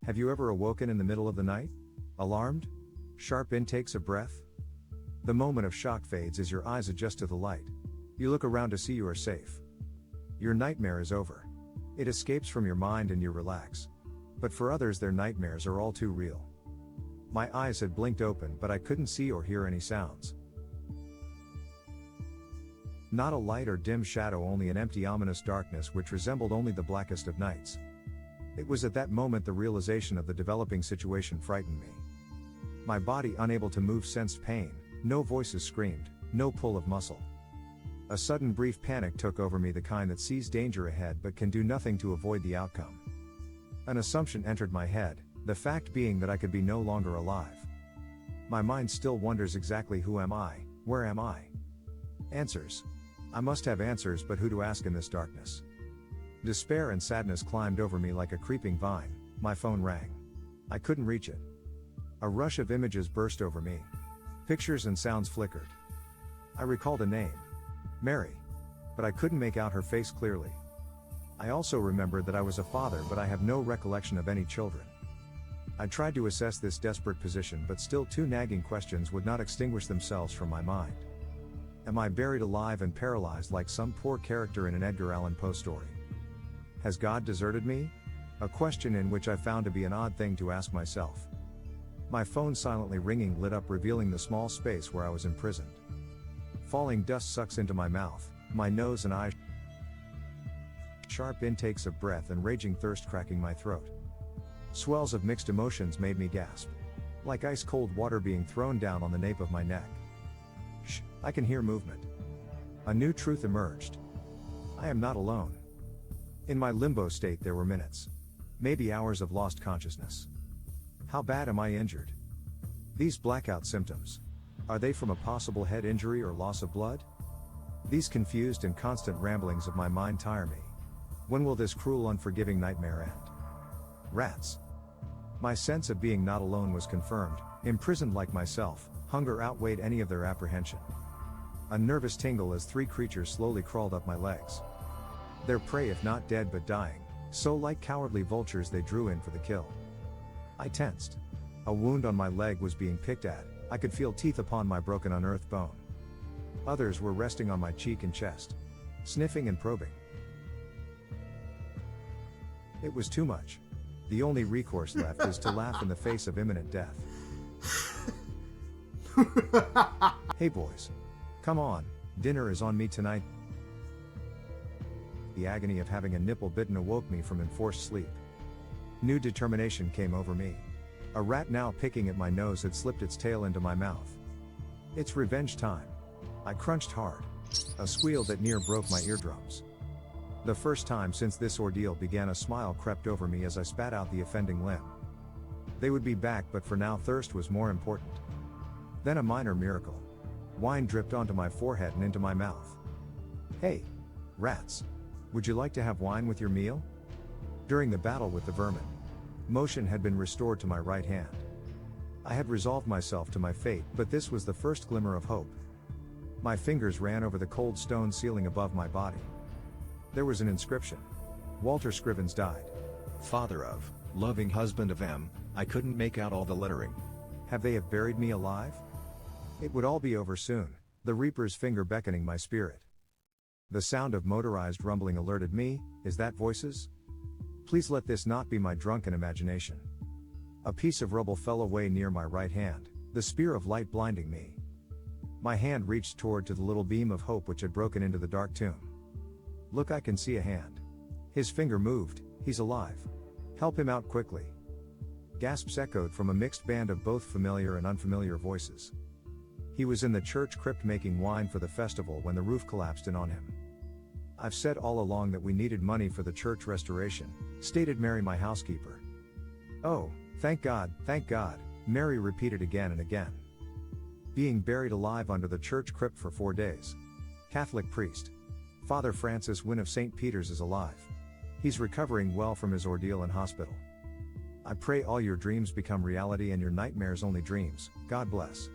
Have you ever awoken in the middle of the night? Alarmed? Sharp intakes of breath? The moment of shock fades as your eyes adjust to the light. You look around to see you are safe. Your nightmare is over. It escapes from your mind and you relax. But for others, their nightmares are all too real. My eyes had blinked open, but I couldn't see or hear any sounds. Not a light or dim shadow, only an empty, ominous darkness which resembled only the blackest of nights. It was at that moment the realization of the developing situation frightened me. My body, unable to move, sensed pain. No voices screamed, no pull of muscle. A sudden brief panic took over me, the kind that sees danger ahead but can do nothing to avoid the outcome. An assumption entered my head, the fact being that I could be no longer alive. My mind still wonders exactly who am I, where am I? Answers. I must have answers, but who to ask in this darkness? Despair and sadness climbed over me like a creeping vine. My phone rang. I couldn't reach it. A rush of images burst over me. Pictures and sounds flickered. I recalled a name. Mary. But I couldn't make out her face clearly. I also remembered that I was a father, but I have no recollection of any children. I tried to assess this desperate position, but still two nagging questions would not extinguish themselves from my mind. Am I buried alive and paralyzed like some poor character in an Edgar Allan Poe story? Has God deserted me? A question in which I found to be an odd thing to ask myself. My phone silently ringing lit up, revealing the small space where I was imprisoned. Falling dust sucks into my mouth, my nose and eyes. Sharp intakes of breath and raging thirst cracking my throat. Swells of mixed emotions made me gasp. Like ice cold water being thrown down on the nape of my neck. Shh, I can hear movement. A new truth emerged. I am not alone. In my limbo state there were minutes. Maybe hours of lost consciousness. How bad am I injured? These blackout symptoms. Are they from a possible head injury or loss of blood? These confused and constant ramblings of my mind tire me. When will this cruel, unforgiving nightmare end? Rats. My sense of being not alone was confirmed. Imprisoned like myself, hunger outweighed any of their apprehension. A nervous tingle as three creatures slowly crawled up my legs. Their prey, if not dead but dying, so like cowardly vultures they drew in for the kill. I tensed. A wound on my leg was being picked at. I could feel teeth upon my broken, unearthed bone. Others were resting on my cheek and chest, sniffing and probing. It was too much. The only recourse left is to laugh in the face of imminent death. Hey boys. Come on, dinner is on me tonight. The agony of having a nipple bitten awoke me from enforced sleep. New determination came over me. A rat now picking at my nose had slipped its tail into my mouth. It's revenge time. I crunched hard. A squeal that near broke my eardrums. The first time since this ordeal began, a smile crept over me as I spat out the offending limb. They would be back, but for now thirst was more important. Then a minor miracle. Wine dripped onto my forehead and into my mouth. Hey, rats. Would you like to have wine with your meal? During the battle with the vermin, motion had been restored to my right hand. I had resolved myself to my fate, but this was the first glimmer of hope. My fingers ran over the cold stone ceiling above my body. There was an inscription. Walter Scrivens died. Father of, loving husband of M. I couldn't make out all the lettering. Have they buried me alive? It would all be over soon, the Reaper's finger beckoning my spirit. The sound of motorized rumbling alerted me. Is that voices? Please let this not be my drunken imagination. A piece of rubble fell away near my right hand, the spear of light blinding me. My hand reached toward to the little beam of hope which had broken into the dark tomb. Look, I can see a hand. His finger moved. He's alive. Help him out quickly. Gasps echoed from a mixed band of both familiar and unfamiliar voices. He was in the church crypt making wine for the festival when the roof collapsed in on him. I've said all along that we needed money for the church restoration, stated Mary, my housekeeper. Oh, thank God, Mary repeated again and again. Being buried alive under the church crypt for 4 days. Catholic priest. Father Francis Wynne of St. Peter's is alive. He's recovering well from his ordeal in hospital. I pray all your dreams become reality and your nightmares only dreams. God bless.